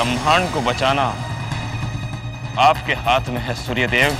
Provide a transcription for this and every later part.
ब्रह्मांड को बचाना आपके हाथ में है सूर्यदेव।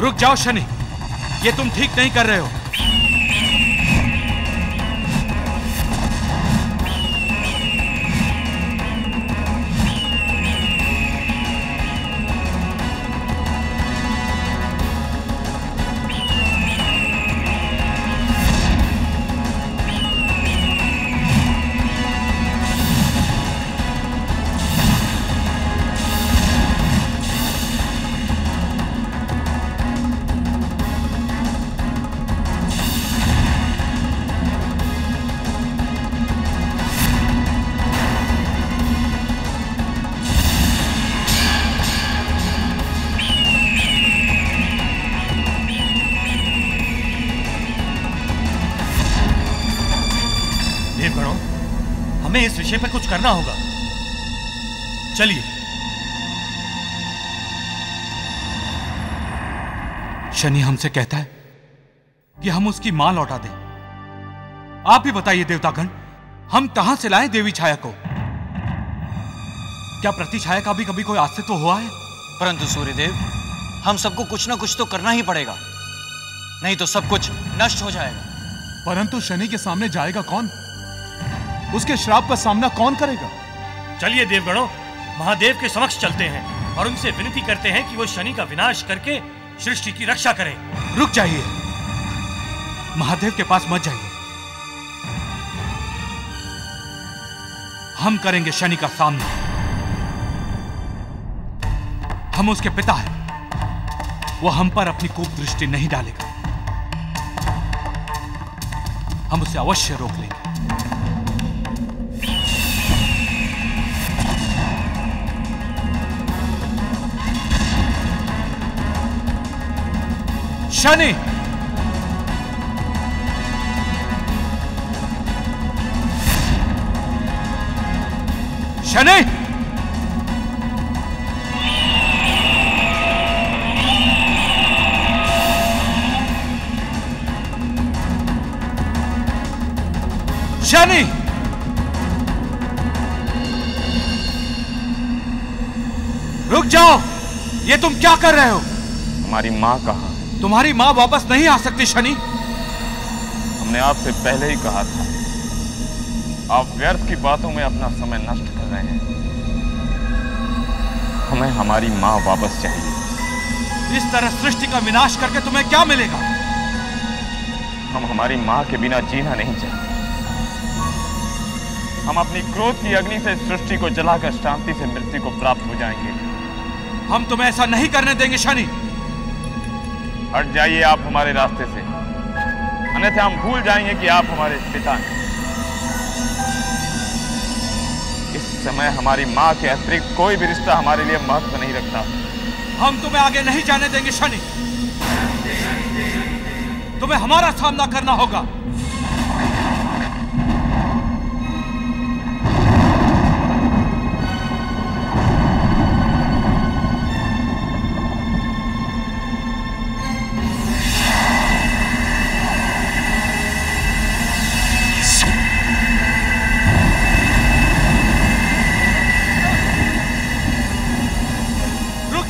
रुक जाओ शनि, ये तुम ठीक नहीं कर रहे हो। हमें इस विषय पर कुछ करना होगा। चलिए। शनि हमसे कहता है कि हम उसकी मां लौटा दें। आप ही बताइए देवतागण, हम कहां से लाएं देवी छाया को? क्या प्रतिछाया का भी कभी कोई अस्तित्व हुआ है? परंतु सूर्यदेव, हम सबको कुछ ना कुछ तो करना ही पड़ेगा, नहीं तो सब कुछ नष्ट हो जाएगा। परंतु शनि के सामने जाएगा कौन? उसके श्राप का सामना कौन करेगा? चलिए देवगणों, महादेव के समक्ष चलते हैं और उनसे विनती करते हैं कि वो शनि का विनाश करके सृष्टि की रक्षा करें। रुक जाइए, महादेव के पास मत जाइए। हम करेंगे शनि का सामना। हम उसके पिता हैं, वो हम पर अपनी कूप दृष्टि नहीं डालेगा। हम उसे अवश्य रोक लेंगे। शनि, शनि, शनि, रुक जाओ। ये तुम क्या कर रहे हो? हमारी मां कहाँ? तुम्हारी मां वापस नहीं आ सकती शनि। हमने आपसे पहले ही कहा था, आप व्यर्थ की बातों में अपना समय नष्ट कर रहे हैं। हमें हमारी मां वापस चाहिए। इस तरह सृष्टि का विनाश करके तुम्हें क्या मिलेगा? हम हमारी मां के बिना जीना नहीं चाहते। हम अपनी क्रोध की अग्नि से सृष्टि को जलाकर शांति से मृत्यु को प्राप्त हो जाएंगे। हम तुम्हें ऐसा नहीं करने देंगे शनि। हट जाइए आप हमारे रास्ते से, अन्यथा हम भूल जाएंगे कि आप हमारे पिता हैं। इस समय हमारी मां के अतिरिक्त कोई भी रिश्ता हमारे लिए महत्व नहीं रखता। हम तुम्हें आगे नहीं जाने देंगे शनि। तुम्हें हमारा सामना करना होगा।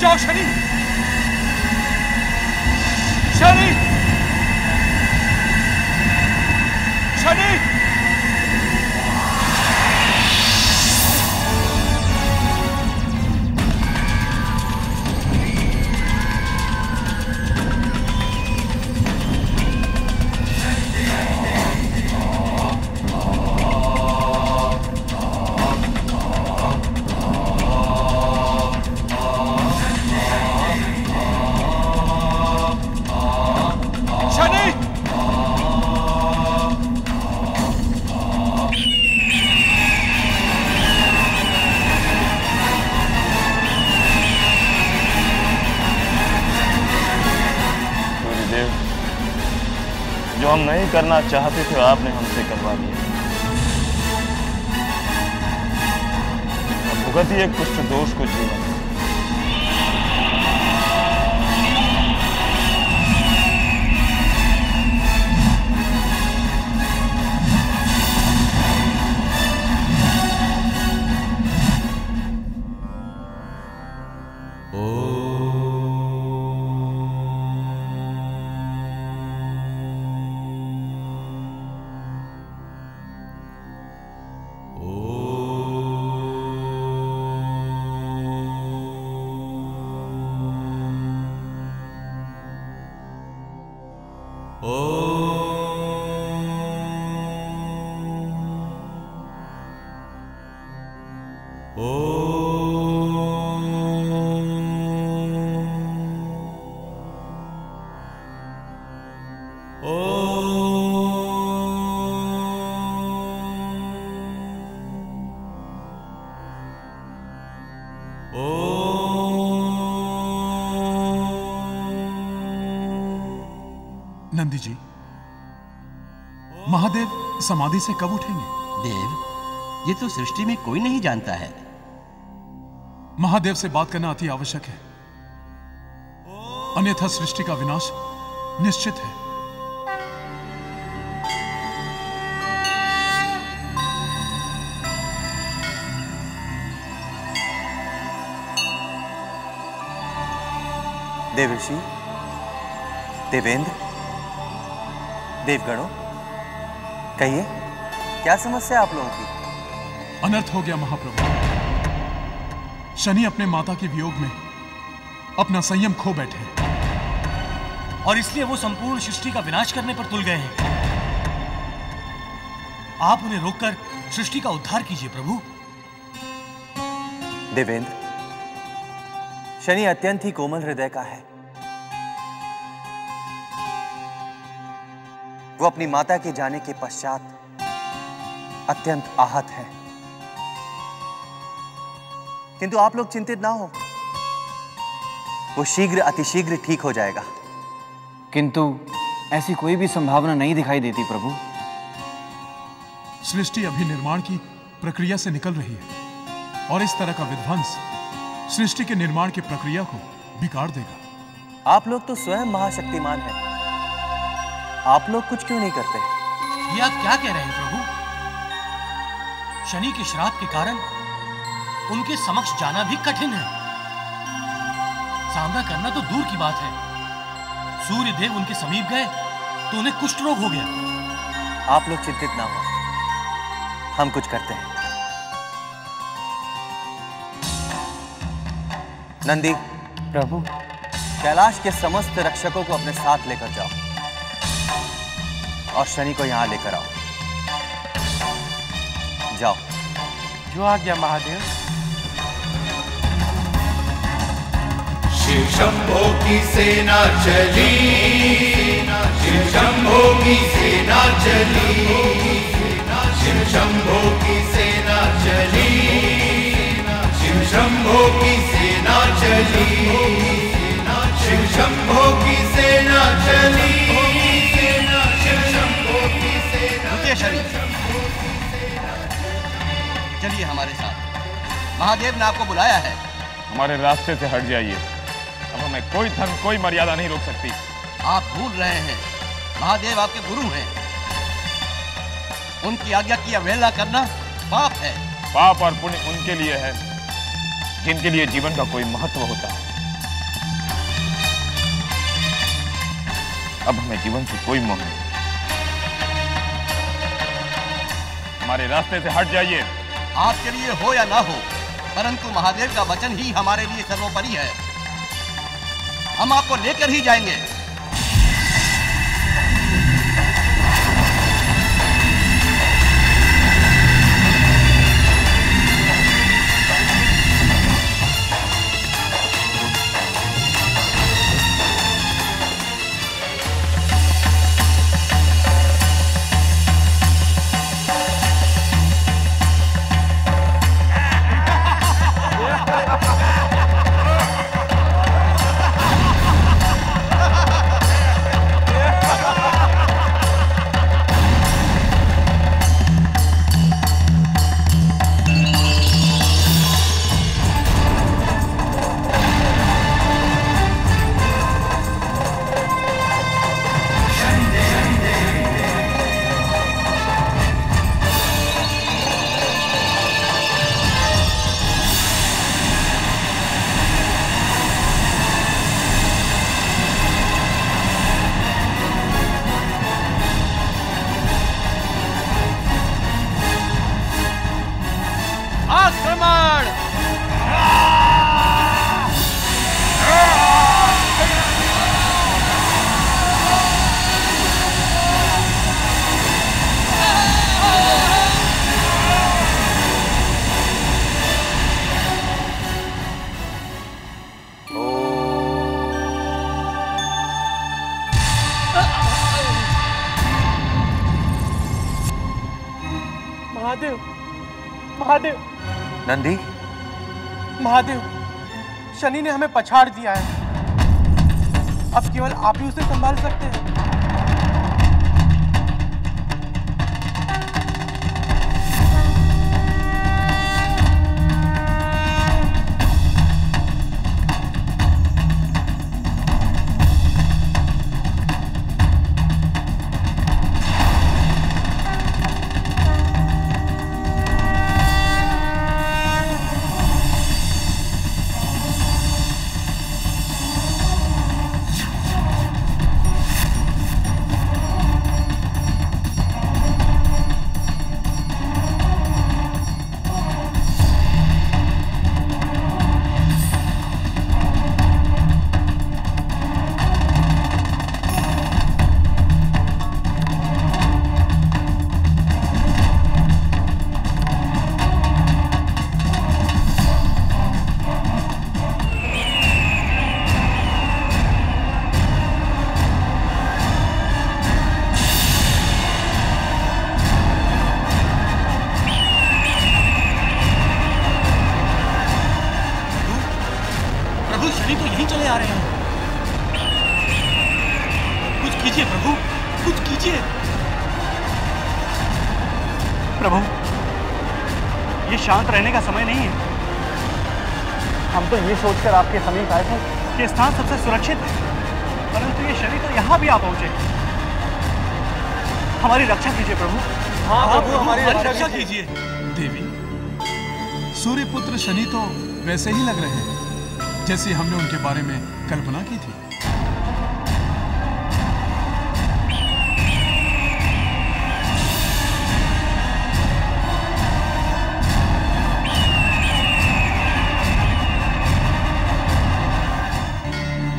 जाओ शनि, शनि, हम नहीं करना चाहते थे आपने हमसे करवा दिया। अब भुगतिए कुछ दोष को जीवन। नंदी जी, महादेव समाधि से कब उठेंगे? देव, ये तो सृष्टि में कोई नहीं जानता है। महादेव से बात करना अति आवश्यक है, अन्यथा सृष्टि का विनाश निश्चित है। देवर्षि, देवेंद्र, देवगणों, कहिए क्या समस्या आप लोगों की? अनर्थ हो गया महाप्रभु। शनि अपने माता के वियोग में अपना संयम खो बैठे और इसलिए वो संपूर्ण सृष्टि का विनाश करने पर तुल गए हैं। आप उन्हें रोककर सृष्टि का उद्धार कीजिए प्रभु। देवेंद्र, शनि अत्यंत ही कोमल हृदय का है। वो अपनी माता के जाने के पश्चात अत्यंत आहत है, किंतु आप लोग चिंतित ना हो, वो शीघ्र अतिशीघ्र ठीक हो जाएगा। किंतु ऐसी कोई भी संभावना नहीं दिखाई देती प्रभु। सृष्टि अभी निर्माण की प्रक्रिया से निकल रही है और इस तरह का विध्वंस सृष्टि के निर्माण की प्रक्रिया को बिगाड़ देगा। आप लोग तो स्वयं महाशक्तिमान हैं, आप लोग कुछ क्यों नहीं करते? ये आप क्या कह रहे हैं प्रभु? शनि के श्राप के कारण उनके समक्ष जाना भी कठिन है। सामना करना तो दूर die बात है। सूर्य देव उनके समीप गए तो उन्हें कुष्ठ रोग हो गया। आप लोग चिंतित ना हो, हम कुछ करते हैं। नंदी प्रभु, कैलाश के समस्त रक्षकों को अपने साथ लेकर जाओ और शनि को यहां लेकर आओ। जाओ। जो आज्ञा महादेव। शिव शंभो की सेना चली, शिव शंभो की सेना चली, शिव शंभो की सेना चली, शिव शंभो की सेना चली, शिव शंभो की सेना चली, शिव शंभो की सेना। रुकिए शनि, चलिए हमारे साथ। महादेव ने आपको बुलाया है। हमारे रास्ते से हट जाइए। अब हमें कोई धर्म, कोई मर्यादा नहीं रोक सकती। आप भूल रहे हैं, महादेव आपके गुरु हैं। उनकी आज्ञा की अवहेलना करना पाप है। पाप और पुण्य उनके लिए है जिनके लिए जीवन का कोई महत्व होता है। अब हमें जीवन से कोई मोह नहीं। हमारे रास्ते से हट जाइए। आपके लिए हो या ना हो, परंतु महादेव का वचन ही हमारे लिए सर्वोपरि है। हम आपको लेकर ही जाएंगे। महादेव, महादेव, नंदी, महादेव, शनि ने हमें पछाड़ दिया है। अब केवल आप ही उसे संभाल सकते हैं। शांत रहने का समय नहीं है। हम तो ये सोचकर आपके समीप आए थे कि स्थान सबसे सुरक्षित है, परंतु ये शनि तो यहाँ भी आ पहुंचे। हमारी रक्षा कीजिए प्रभु। हाँ प्रभु, हमारी रक्षा कीजिए। देवी, सूर्यपुत्र शनि तो वैसे ही लग रहे हैं जैसे हमने उनके बारे में कल्पना की थी।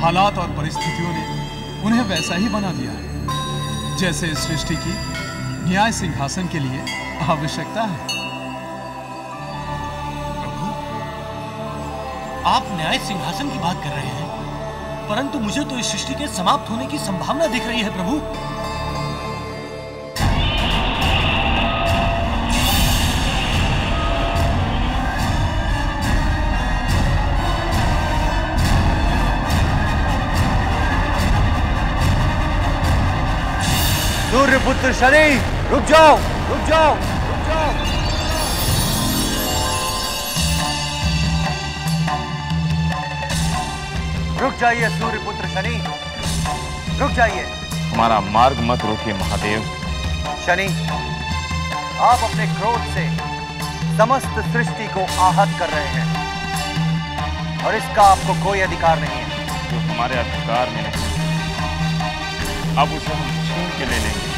हालात और परिस्थितियों ने उन्हें वैसा ही बना दिया है जैसे इस सृष्टि की न्याय सिंहासन के लिए आवश्यकता है। प्रभु, आप न्याय सिंहासन की बात कर रहे हैं, परंतु मुझे तो इस सृष्टि के समाप्त होने की संभावना दिख रही है प्रभु। सूर्यपुत्र शनि, रुक जाओ, रुक जाओ, रुक जाओ। रुक जाइए सूर्यपुत्र शनि, रुक जाइए। हमारा मार्ग मत रोकिए महादेव। शनि, आप अपने क्रोध से समस्त सृष्टि को आहत कर रहे हैं और इसका आपको कोई अधिकार नहीं है। जो हमारे अधिकार में नहीं, अब उसे हम छीन के ले लेंगे।